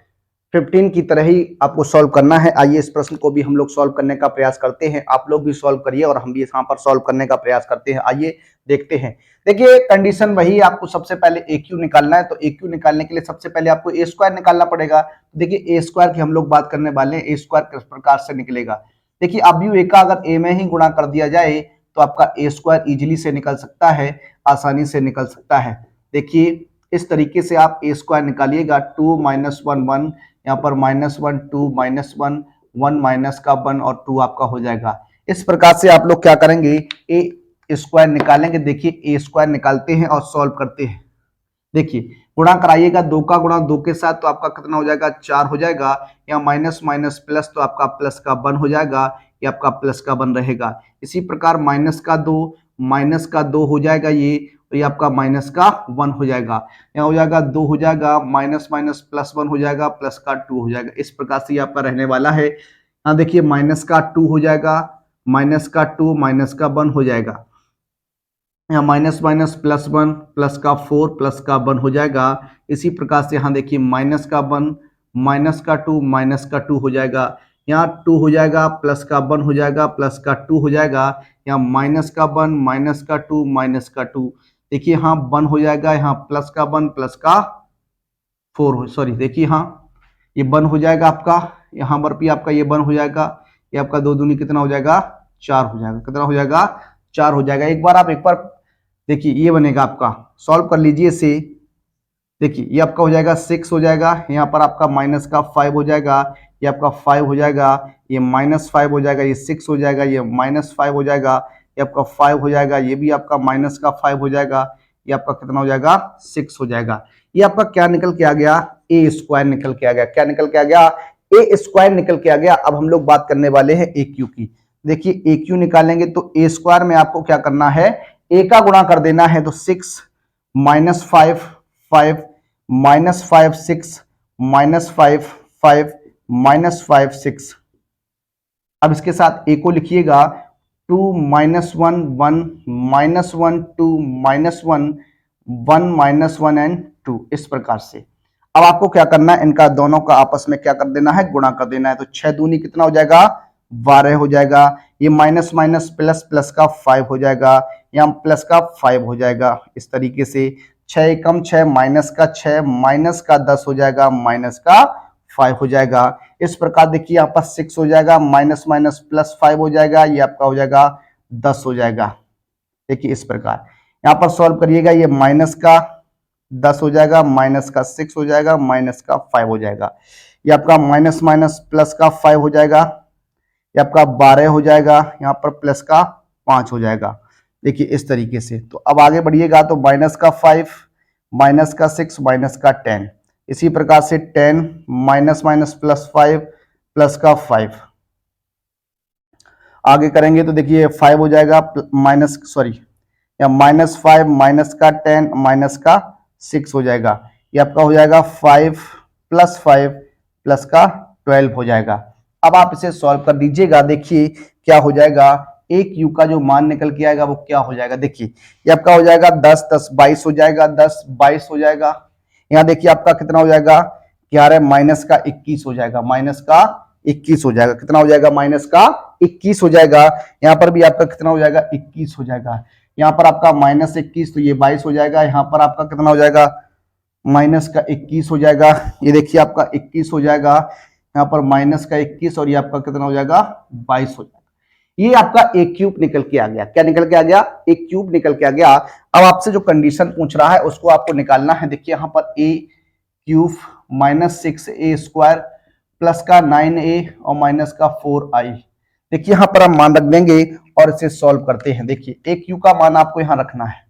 Speaker 1: 15 की तरह ही आपको सॉल्व करना है। आइए इस प्रश्न को भी हम लोग सॉल्व करने का प्रयास करते हैं, आप लोग भी सॉल्व करिए और हम भी यहाँ पर सॉल्व करने का प्रयास करते हैं। आइए देखते हैं। देखिए कंडीशन वही, आपको सबसे पहले ए क्यू निकालना है, तो ए क्यू निकालने के लिए सबसे पहले आपको ए स्क्वायर निकालना पड़ेगा। देखिए ए स्क्वायर की हम लोग बात करने वाले हैं, ए स्क्वायर किस प्रकार से निकलेगा। देखिए अब यू ए का अगर ए में ही गुणा कर दिया जाए तो आपका ए स्क्वायर इजिली से निकल सकता है, आसानी से निकल सकता है। देखिए इस तरीके से आप ए स्क्वायर निकालिएगा। 2 माइनस 1 1, यहाँ पर -1 2 -1 1 माइनस का 1 और 2 आपका हो जाएगा। इस प्रकार से आप लोग क्या करेंगे, ए स्क्वायर निकालेंगे। देखिए ए स्क्वायर निकालते हैं और सॉल्व करते हैं। देखिए गुणा कराइएगा, 2 का गुणा 2 के साथ तो आपका कितना हो जाएगा, 4 हो जाएगा। या माइनस माइनस प्लस तो आपका प्लस का 1 हो जाएगा, ये आपका प्लस का 1 रहेगा। इसी प्रकार माइनस का 2 हो जाएगा ये, और ये आपका माइनस का 1 हो जाएगा। यहाँ हो जाएगा 2 हो जाएगा, माइनस माइनस प्लस 1 हो जाएगा, प्लस का 2 हो जाएगा। इस प्रकार से ये आपका रहने वाला है। यहाँ देखिए माइनस का 2 हो जाएगा, माइनस का 2 माइनस का 1 हो जाएगा। यहाँ माइनस माइनस प्लस 1 प्लस का 4 प्लस का 1 हो जाएगा। इसी प्रकार से यहाँ देखिए माइनस का 1 माइनस का 2 माइनस का 2 हो जाएगा। यहाँ 2 हो जाएगा, प्लस का 1 हो जाएगा, प्लस का 2 हो जाएगा। यहाँ माइनस का 1 माइनस का 2 माइनस का 2, देखिए यहाँ 1 हो जाएगा। यहाँ प्लस का 1 प्लस का 4 सॉरी देखिए यहाँ ये 1 हो जाएगा आपका, यहाँ पर भी आपका ये 1 हो जाएगा। ये आपका 2 दूनी कितना हो जाएगा, 4 हो जाएगा। कितना हो जाएगा, 4 हो जाएगा। एक बार देखिए ये बनेगा आपका, सॉल्व कर लीजिए इसे। देखिए ये आपका हो जाएगा 6 हो जाएगा, यहाँ पर आपका माइनस का 5 हो जाएगा, ये आपका 5 हो जाएगा, ये माइनस 5 हो जाएगा, ये 6 हो जाएगा, ये माइनस 5 हो जाएगा, ये आपका 5 हो जाएगा, ये भी आपका माइनस का 5 हो जाएगा, ये आपका कितना हो जाएगा, 6 हो जाएगा। ये आपका क्या निकल के आ गया, ए स्क्वायर निकल के आ गया। क्या निकल के आ गया, ए स्क्वायर निकल के आ गया। अब हम लोग बात करने वाले हैं ए क्यू की। देखिए ए क्यू निकालेंगे तो ए स्क्वायर में आपको क्या करना है, ए का गुणा कर देना है। तो 6 माइनस 5 5 माइनस 5 6 माइनस 5 5 माइनस 5 6। अब इसके साथ ए को लिखिएगा 2 minus 1 1 minus 1 2 minus 1 1 minus 1 and 2। इस प्रकार से अब आपको क्या करना है, इनका दोनों का आपस में क्या कर देना है, गुणा कर देना है। तो 6 दूनी कितना हो जाएगा, 12 हो जाएगा। ये माइनस माइनस प्लस प्लस का 5 हो जाएगा, यहाँ प्लस का 5 हो जाएगा। इस तरीके से 6 एकम 6 माइनस का 6 माइनस का 10 हो जाएगा, माइनस का 5 हो जाएगा। इस प्रकार देखिए यहाँ पर 6 हो जाएगा, माइनस माइनस प्लस 5 हो जाएगा, ये आपका हो जाएगा 10 हो जाएगा। देखिए इस प्रकार यहाँ पर सॉल्व करिएगा, ये माइनस का 10 हो जाएगा, माइनस का 6 हो जाएगा, माइनस का 5 हो जाएगा। ये आपका माइनस माइनस प्लस का 5 हो जाएगा, ये आपका 12 हो जाएगा, यहाँ पर प्लस का 5 हो जाएगा। देखिए इस तरीके से। तो अब आगे बढ़िएगा तो माइनस का 5 माइनस का 6 माइनस का 10। इसी प्रकार से 10 माइनस माइनस प्लस 5 प्लस का 5। आगे करेंगे तो देखिए 5 हो जाएगा, माइनस सॉरी या माइनस 5 माइनस का 10 माइनस का 6 हो जाएगा। ये आपका हो जाएगा 5 प्लस 5 प्लस का 12 हो जाएगा। अब आप इसे सॉल्व कर दीजिएगा, देखिए क्या हो जाएगा, एक यू का जो मान निकल के आएगा वो क्या हो जाएगा। देखिए ये आपका हो जाएगा 10 10 22 हो जाएगा, 10 22 हो जाएगा। यहाँ देखिए आपका कितना हो जाएगा, 11 माइनस का 21 हो जाएगा, माइनस का 21 हो जाएगा। कितना हो जाएगा, माइनस का 21 हो जाएगा। यहाँ पर भी आपका कितना हो जाएगा, 21 हो जाएगा। यहाँ पर आपका माइनस 21 तो ये 22 हो जाएगा। यहाँ पर आपका कितना हो जाएगा, माइनस का 21 हो जाएगा। ये देखिए आपका 21 हो जाएगा, यहाँ पर माइनस का 21 और ये आपका कितना हो जाएगा, 22 हो जाएगा। ये आपका ए क्यूब निकल के आ गया। क्या निकल के आ गया, ए क्यूब निकल के आ गया। अब आपसे जो कंडीशन पूछ रहा है उसको आपको निकालना है। देखिए यहाँ पर a cube minus 6a square plus का 9a और माइनस का 4i। देखिए यहाँ पर हम मान रख देंगे और इसे सॉल्व करते हैं। देखिए ए क्यू का मान आपको यहाँ रखना है,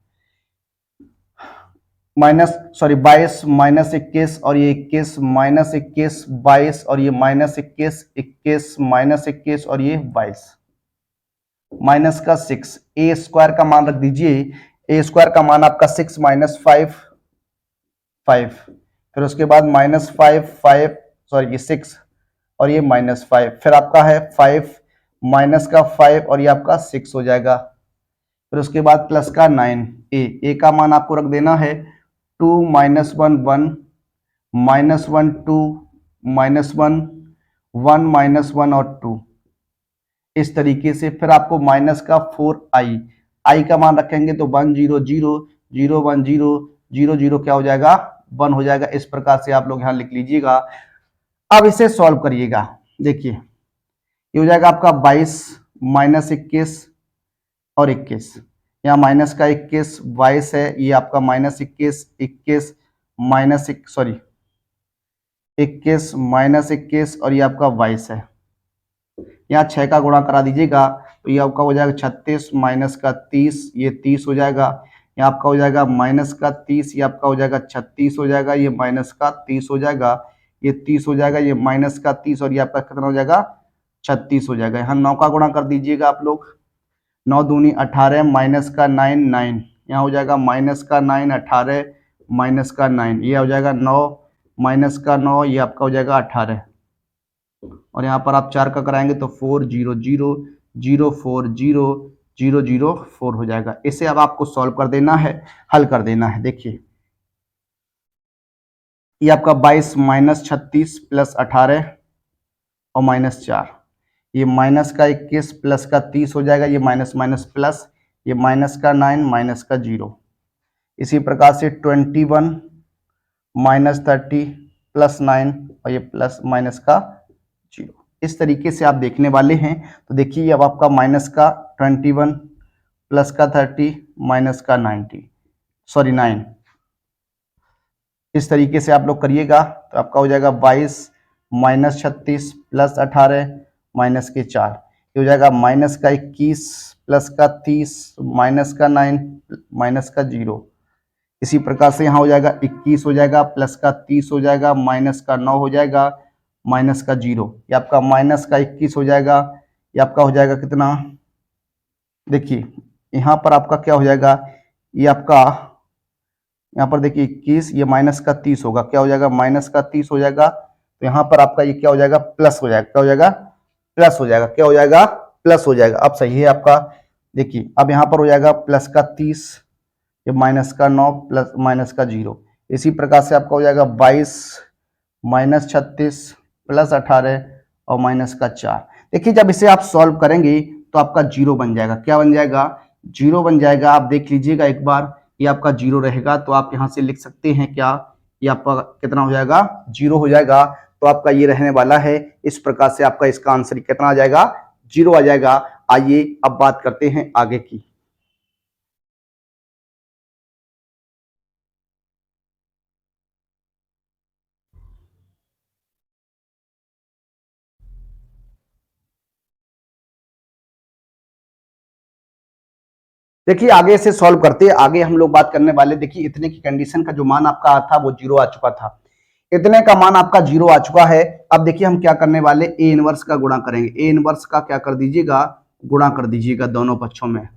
Speaker 1: माइनस सॉरी 22 माइनस 21 और ये 21 माइनस 21 22 और ये माइनस 21 21 माइनस 21 और ये 22 माइनस का 6। ए स्क्वायर का मान रख दीजिए, ए स्क्वायर का मान आपका 6 माइनस 5 5, फिर उसके बाद माइनस 5 5 सॉरी ये 6 और ये माइनस 5, फिर आपका है 5 माइनस का 5 और ये आपका 6 हो जाएगा। फिर उसके बाद प्लस का 9 ए का मान आपको रख देना है 2 माइनस 1 1 माइनस 1 2 माइनस 1 1 माइनस 1 और 2। इस तरीके से फिर आपको माइनस का 4i, आई का मान रखेंगे तो 1 0 0 0 1 0 0 0 क्या हो जाएगा, 1 हो जाएगा। इस प्रकार से आप लोग यहाँ लिख लीजिएगा। अब इसे सॉल्व करिएगा। देखिए ये हो जाएगा आपका 22 माइनस 21 और 21, यहाँ माइनस का 21 22 है, ये आपका माइनस 21 21 माइनस 21 और ये आपका 22 है। यहाँ 6 का गुणा करा दीजिएगा तो ये आपका हो जाएगा 36 माइनस का 30, ये 30 हो जाएगा। यहाँ आपका हो जाएगा माइनस का 30, ये आपका हो जाएगा 36 हो जाएगा, ये माइनस का 30 हो जाएगा, ये 30 हो जाएगा, ये माइनस का 30 और ये आपका कितना हो जाएगा 36 हो जाएगा। यहाँ 9 का गुणा कर दीजिएगा आप लोग, 9 दूनी 18 माइनस का 9 9, यहाँ हो जाएगा माइनस का 9 18 माइनस का 9, ये हो जाएगा 9 माइनस का 9, ये आपका हो जाएगा 18 और यहाँ पर आप 4 का कराएंगे तो 4 0 0 0 4 0 0 0 4 हो जाएगा। इसे अब आपको सॉल्व कर देना है, हल कर देना है। देखिए ये आपका 22 माइनस 36 प्लस 18 और माइनस 4, ये माइनस का 21 प्लस का 30 हो जाएगा, ये माइनस माइनस प्लस, ये माइनस का 9 माइनस का 0। इसी प्रकार से 21 माइनस 30 प्लस 9 और ये प्लस माइनस का 0। इस तरीके से आप देखने वाले हैं। तो देखिए अब आपका माइनस का 21 प्लस का 30 माइनस का 9, इस तरीके से आप लोग करिएगा तो आपका हो जाएगा 22 माइनस 36 प्लस 18 माइनस के 4, ये हो जाएगा माइनस का 21 प्लस का 30 माइनस का 9 माइनस का 0। इसी प्रकार से यहाँ हो जाएगा 21 हो जाएगा प्लस का 30 हो जाएगा माइनस का 9 हो जाएगा माइनस का 0, ये आपका माइनस का 21 हो जाएगा, ये आपका हो जाएगा कितना, देखिए यहाँ पर आपका क्या हो जाएगा, ये आपका यहाँ पर देखिए 21, ये माइनस का 30 होगा, क्या हो जाएगा माइनस का 30 हो जाएगा। तो यहाँ पर आपका ये क्या हो जाएगा प्लस हो जाएगा, क्या हो जाएगा प्लस हो जाएगा, क्या हो जाएगा प्लस हो जाएगा। अब सही है आपका, देखिए अब यहाँ पर हो जाएगा प्लस का 30, ये माइनस का 9 प्लस माइनस का 0। इसी प्रकार से आपका हो जाएगा 22 माइनस 36 प्लस 18 और माइनस का 4। देखिए जब इसे आप सॉल्व करेंगे तो आपका 0 बन जाएगा, क्या बन जाएगा 0 बन जाएगा। आप देख लीजिएगा एक बार, ये आपका 0 रहेगा तो आप यहाँ से लिख सकते हैं क्या, ये आपका कितना हो जाएगा 0 हो जाएगा। तो आपका ये रहने वाला है, इस प्रकार से आपका इसका आंसर कितना आ जाएगा 0 आ जाएगा। आइए अब बात करते हैं आगे की। देखिए आगे से सॉल्व करते हैं, आगे हम लोग बात करने वाले, देखिए इतने की कंडीशन का जो मान आपका आया था वो 0 आ चुका था, इतने का मान आपका 0 आ चुका है। अब देखिए हम क्या करने वाले, ए इनवर्स का गुणा करेंगे। ए इनवर्स का क्या कर दीजिएगा, गुणा कर दीजिएगा दोनों पक्षों में।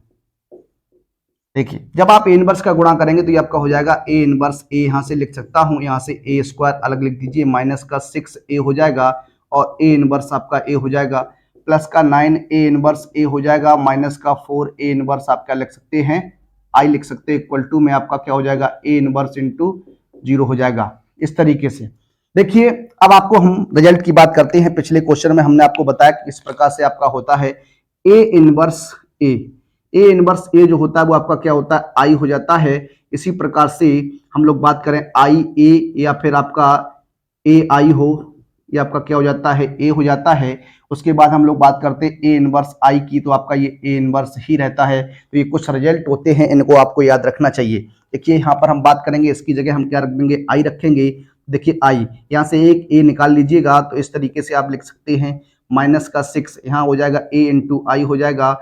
Speaker 1: देखिए जब आप ए इनवर्स का गुणा करेंगे तो ये आपका हो जाएगा ए इनवर्स, ए यहां से लिख सकता हूं, यहां से ए स्क्वायर अलग लिख दीजिए, माइनस का 6 ए हो जाएगा और ए इनवर्स आपका ए हो जाएगा, प्लस का 9 ए इनवर्स ए हो जाएगा, माइनस का 4 ए इनवर्स आप क्या लिख सकते हैं आई लिख सकते हैं, इक्वल टू में आपका क्या हो जाएगा ए इनवर्स इंटू 0 हो जाएगा। इस तरीके से देखिए अब आपको हम रिजल्ट की बात करते हैं। पिछले क्वेश्चन में हमने आपको बताया कि इस प्रकार से आपका होता है A inverse A, A inverse ए जो होता है वो आपका क्या होता है आई हो जाता है। इसी प्रकार से हम लोग बात करें आई ए या फिर आपका ए आई हो, ये आपका क्या हो जाता है ए हो जाता है। उसके बाद हम लोग बात करते हैं ए इनवर्स आई की, तो आपका ये ए इनवर्स ही रहता है। तो ये कुछ रिजल्ट होते हैं, इनको आपको याद रखना चाहिए। देखिए यहाँ पर हम बात करेंगे, इसकी जगह हम क्या रख देंगे आई रखेंगे। देखिए आई यहाँ से एक ए निकाल लीजिएगा तो इस तरीके से आप लिख सकते हैं, माइनस का 6 यहाँ हो जाएगा ए इंटू आई हो जाएगा,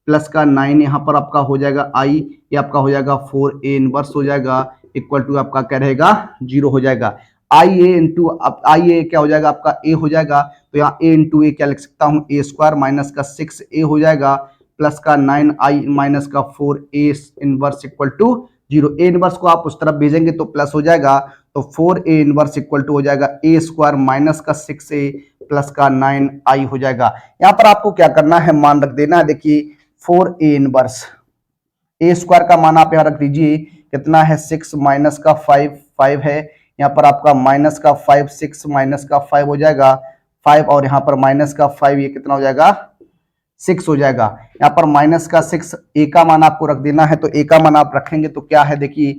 Speaker 1: प्लस का 9 यहाँ पर आपका हो जाएगा आई, ये आपका हो जाएगा 4 ए इनवर्स हो जाएगा, इक्वल टू आपका क्या रहेगा 0 हो जाएगा। आई ए इंटू आई ए क्या हो जाएगा आपका ए हो जाएगा, तो यहाँ ए इंटू ए क्या लिख सकता हूँ ए स्क्वायर, माइनस का 6 ए हो जाएगा, प्लस का 9 आई माइनस का 4 A inverse equal to 0। A inverse को आप उस तरफ भेजेंगे तो प्लस हो जाएगा, तो 4 ए इनवर्स इक्वल टू हो जाएगा ए स्क्वायर माइनस का 6 ए प्लस का 9 आई हो जाएगा। यहाँ पर आपको क्या करना है, मान रख देना है। देखिए 4 ए इनवर्स, ए स्क्वायर का मान आप यहाँ रख दीजिए, कितना है 6 माइनस का 5 है, यहाँ पर आपका माइनस का 5 6 माइनस का 5 हो जाएगा 5, और यहाँ पर माइनस का 5 ये कितना हो जाएगा 6 हो जाएगा। यहाँ पर माइनस का 6 ए का मान आपको रख देना है, तो ए का मान आप रखेंगे तो क्या है, देखिए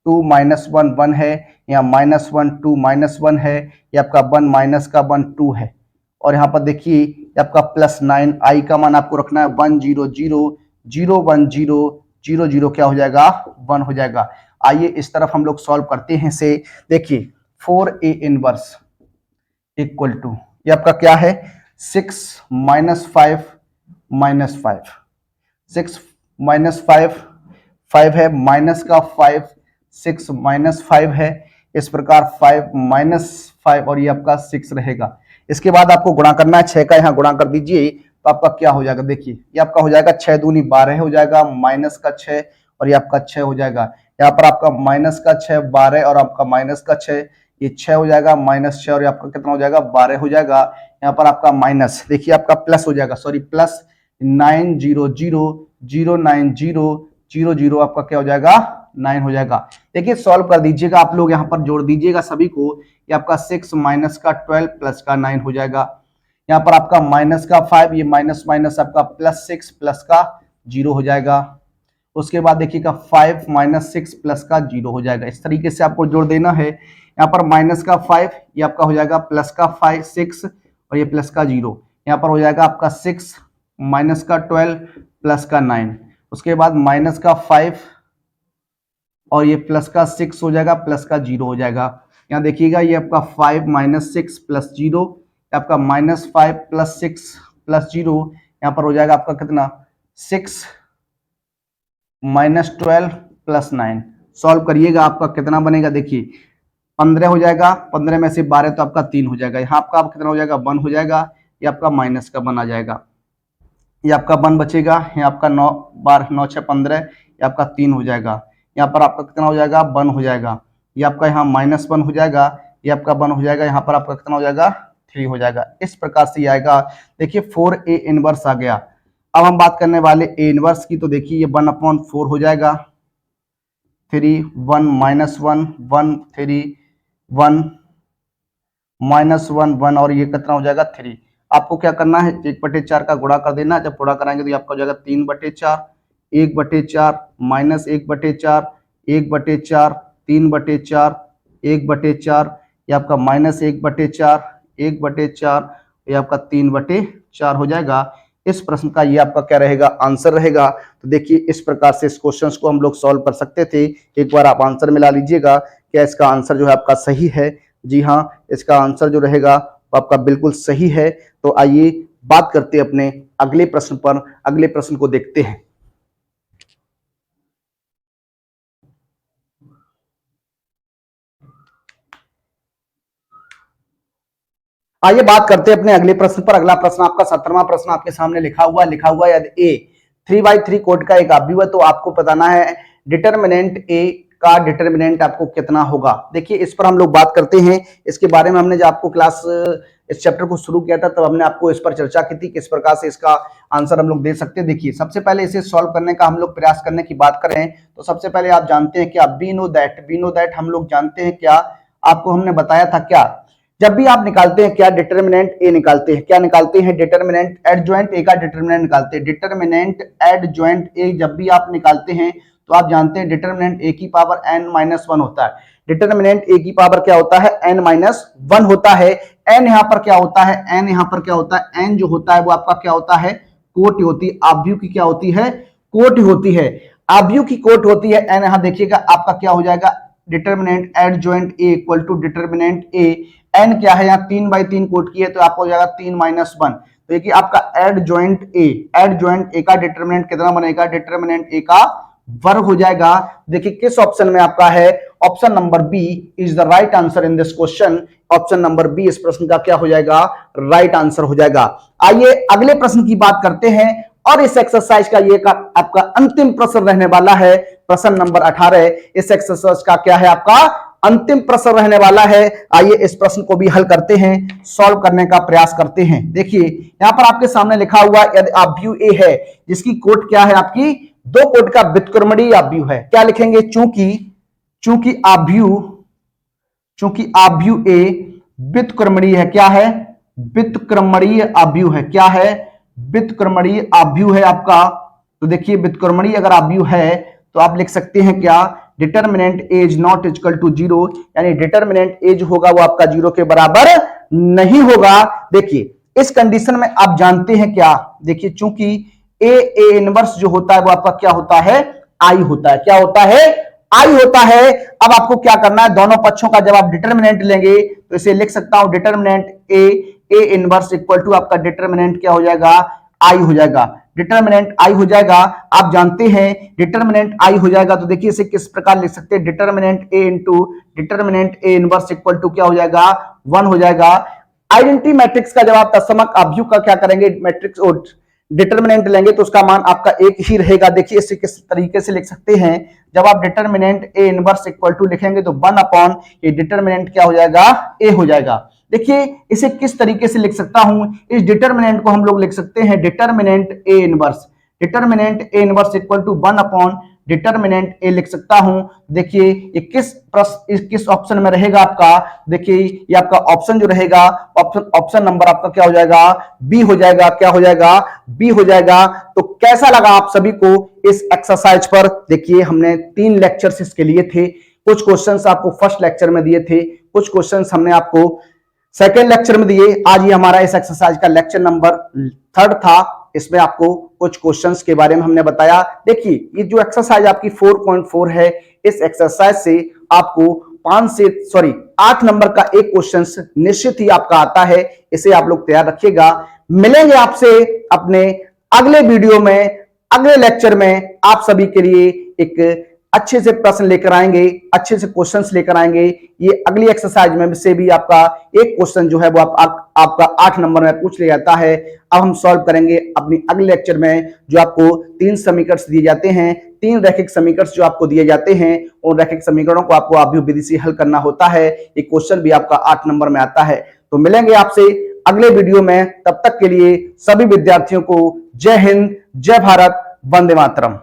Speaker 1: 2 माइनस 1 1 है, यहाँ माइनस 1 2 माइनस 1 है, ये आपका 1 माइनस का 1 2 है, और यहाँ पर देखिए आपका प्लस 9 आई का मान आपको रखना है 1 0 0 0 1 0 0 0 क्या हो जाएगा 1 हो जाएगा। आइए इस तरफ हम लोग सॉल्व करते हैं से। देखिए 4a इनवर्स इक्वल टू, ये आपका क्या है 6 माइनस 5 माइनस 5, 6 माइनस 5 5 है, माइनस का 5 6 माइनस 5 है, इस प्रकार 5 माइनस 5 और ये आपका 6 रहेगा। इसके बाद आपको गुणा करना है, 6 का यहाँ गुणा कर दीजिए तो आपका क्या हो जाएगा, देखिए ये आपका हो जाएगा 6 दूनी 12 हो जाएगा, माइनस का 6 और ये आपका 6 हो जाएगा। यहाँ पर आपका माइनस का 6 12 और आपका माइनस का 6, ये 6 हो जाएगा, माइनस 6 और आपका कितना हो जाएगा 12 हो जाएगा। यहाँ पर आपका माइनस, देखिए आपका प्लस हो जाएगा, सॉरी प्लस 900090000 आपका क्या हो जाएगा 9 हो जाएगा। देखिए सॉल्व कर दीजिएगा आप लोग, यहाँ पर जोड़ दीजिएगा सभी को, ये आपका 6 माइनस का 12 प्लस का 9 हो जाएगा। यहाँ पर आपका माइनस का 5, ये माइनस माइनस आपका प्लस 6 प्लस का 0 हो जाएगा। उसके बाद देखिएगा 5 माइनस 6 प्लस का 0 हो जाएगा। इस तरीके से आपको जोड़ देना है। यहाँ पर माइनस का 5, ये आपका हो जाएगा प्लस का 5 6 और ये प्लस का 0, यहाँ पर हो जाएगा आपका 6 माइनस का 12 प्लस का 9। उसके बाद माइनस का 5 और ये प्लस का 6 हो जाएगा, प्लस का 0 हो जाएगा। यहाँ देखिएगा ये आपका 5 माइनस 6 प्लस 0, आपका माइनस 5 प्लस 6 प्लस 0, यहाँ पर हो जाएगा आपका कितना 6 माइनस 12 प्लस 9। सॉल्व करिएगा, आपका कितना बनेगा, देखिए 15 हो जाएगा, 15 में से 12 तो आपका 3 हो जाएगा, यहाँ आपका कितना हो जाएगा 1 हो जाएगा, ये आपका माइनस का 1 आ जाएगा, ये आपका 1 बचेगा, ये आपका 9 12 9 6 15, ये आपका 3 हो जाएगा, यहाँ पर आपका कितना हो जाएगा 1 हो जाएगा, ये आपका यहाँ माइनस 1 हो जाएगा, ये आपका 1 हो जाएगा, यहाँ पर आपका कितना हो जाएगा 3 हो जाएगा। इस प्रकार से आएगा। देखिए 4a इनवर्स आ गया। अब हम बात करने वाले a इनवर्स की, तो देखिए ये 1/4 हो जाएगा, 3 1 माइनस 1 1 3 1 माइनस 1 1 और ये कितना हो जाएगा 3। आपको क्या करना है 1/4 का गुणा कर देना, जब गुणा कराएंगे तो ये आपका हो जाएगा 3/4 1/4 माइनस 1/4 1/4 3/4 1/4, ये आपका माइनस 1/4 1/4, ये आपका 3/4 हो जाएगा। इस प्रश्न का ये आपका क्या रहेगा आंसर रहेगा। तो देखिए इस प्रकार से इस क्वेश्चन को हम लोग सॉल्व कर सकते थे। एक बार आप आंसर मिला लीजिएगा, क्या इसका आंसर जो है आपका सही है। जी हाँ, इसका आंसर जो रहेगा वो आपका बिल्कुल सही है। तो आइए बात करते हैं अपने अगले प्रश्न पर। अगले प्रश्न को देखते हैं। आइए बात करते हैं अपने अगले प्रश्न पर। अगला प्रश्न आपका 17वां प्रश्न आपके सामने लिखा हुआ है यदि ए 3/3 कोट का एक अवयव है तो आपको बताना है डिटरमिनेंट ए का डिटरमिनेंट आपको कितना होगा। देखिए इस पर हम लोग बात करते हैं। इसके बारे में हमने जब आपको क्लास इस चैप्टर को शुरू किया था तब हमने आपको इस पर चर्चा की थी किस प्रकार से इसका आंसर हम लोग दे सकते हैं। देखिए सबसे पहले इसे सॉल्व करने का हम लोग प्रयास करने की बात करें तो सबसे पहले आप जानते हैं क्या वी नो दैट हम लोग जानते हैं क्या, आपको हमने बताया था क्या, जब भी आप निकालते हैं क्या डिटरमिनेंट ए निकालते हैं, क्या निकालते हैं डिटरमिनेंट एडजॉइंट ए का डिटरमिनेंट निकालते हैं। डिटरमिनेंट एडजॉइंट ए जब भी आप निकालते हैं तो आप जानते हैं डिटरमिनेंट ए की पावर n-1 होता है। डिटरमिनेंट ए की पावर क्या होता है n-1 होता है। n यहाँ पर क्या होता है, n यहाँ पर क्या होता है, n जो होता है वो आपका क्या होता है कोटि होती है, आव्यूह की क्या होती है कोटि होती है, आव्यूह की कोटि होती है। n यहाँ देखिएगा आपका क्या हो जाएगा determinant adjoint A equal to determinant A, n क्या है यहाँ 3/3 कोट की है तो आपको हो जाएगा 3-1। तो देखिए आपका एडजॉइंट ए का डिटरमिनेंट कितना बनेगा, डिटरमिनेंट ए का वर्ग हो जाएगा। देखिए किस ऑप्शन में आपका है, option number B is the right answer in this question. Option number B इस प्रश्न का क्या हो जाएगा राइट आंसर हो जाएगा। आइए अगले प्रश्न की बात करते हैं और इस एक्सरसाइज का ये का आपका अंतिम प्रश्न रहने वाला है, प्रश्न नंबर 18। इस एक्सरसाइज का क्या है आपका अंतिम प्रश्न रहने वाला है। आइए इस प्रश्न को भी हल करते हैं, सॉल्व करने का प्रयास करते हैं। देखिए यहां पर आपके सामने लिखा हुआ यदि आव्यूह ए है जिसकी कोट क्या है आपकी 2 कोट का व्युत्क्रमणीय आव्यूह है, क्या लिखेंगे चूंकि आव्यूह ए व्युत्क्रमणीय है, क्या है व्युत्क्रमणीय आव्यूह है, क्या है व्युत्क्रमणीय आव्यूह है आपका। तो देखिए व्युत्क्रमणीय अगर आव्यूह है तो आप लिख सकते हैं क्या determinant A is not equal to 0, यानी डिटरमिनेंट ए जो होगा वो आपका 0 के बराबर नहीं होगा। देखिए इस कंडीशन में आप जानते हैं क्या, देखिए चूंकि ए इनवर्स जो होता है वो आपका क्या होता है आई होता है, क्या होता है आई होता है। अब आपको क्या करना है, दोनों पक्षों का जब आप डिटर्मिनेंट लेंगे तो इसे लिख सकता हूं determinant A inverse equal to आपका डिटर्मिनेंट क्या हो जाएगा, आई हो जाएगा। डिटर्मिनेंट आई हो जाएगा, आप जानते हैं डिटर्मिनेंट आई हो जाएगा तो देखिए इसे किस प्रकार लिख सकते हैं, determinant A into determinant A inverse equal to क्या हो जाएगा, 1 हो जाएगा। आइडेंटिटी मैट्रिक्स का जब आप तत्समक अवयव का क्या करेंगे, मैट्रिक्स और डिटर्मिनेंट लेंगे तो उसका मान आपका एक ही रहेगा। देखिए इसे किस तरीके से लिख सकते हैं, जब आप determinant A inverse equal to लिखेंगे तो 1 अपॉन ये डिटर्मिनेंट क्या हो जाएगा, ए हो जाएगा। देखिए इसे किस तरीके से लिख सकता हूं, इस डिटर्मिनेंट को हम लोग लिख सकते हैं determinant A inverse, determinant A inverse equal to 1 upon determinant a लिख सकता हूं। देखिए ये किस ऑप्शन में रहेगा आपका, देखिए ये आपका ऑप्शन जो रहेगा, ऑप्शन नंबर आपका क्या हो जाएगा, बी हो जाएगा। क्या हो जाएगा, बी हो जाएगा। तो कैसा लगा आप सभी को इस एक्सरसाइज पर? देखिए हमने 3 लेक्चर्स इसके लिए थे, कुछ क्वेश्चंस आपको फर्स्ट लेक्चर में दिए थे, कुछ क्वेश्चंस हमने आपको सेकेंड लेक्चर में दिए। आज ये हमारा इस एक्सरसाइज का लेक्चर नंबर 3 था। इसमें आपको कुछ क्वेश्चंस के बारे में हमने बताया। देखिए ये जो एक्सरसाइज आपकी 4.4 है, इस एक्सरसाइज से आपको 8 नंबर का एक क्वेश्चन निश्चित ही आपका आता है। इसे आप लोग तैयार रखिएगा। मिलेंगे आपसे अपने अगले वीडियो में, अगले लेक्चर में आप सभी के लिए एक अच्छे से प्रश्न लेकर आएंगे, अच्छे से क्वेश्चंस लेकर आएंगे। ये अगली एक्सरसाइज में से भी आपका एक क्वेश्चन जो है वो आपका 8 नंबर में पूछ लिया जाता है। अब हम सॉल्व करेंगे अपनी अगले लेक्चर में, जो आपको 3 समीकरण दिए जाते हैं, 3 रैखिक समीकरण जो आपको दिए जाते हैं, उन रैखिक समीकरणों को आपको अवयव विधि से हल करना होता है। ये क्वेश्चन भी आपका 8 नंबर में आता है। तो मिलेंगे आपसे अगले वीडियो में, तब तक के लिए सभी विद्यार्थियों को जय हिंद, जय भारत, वंदे मातरम।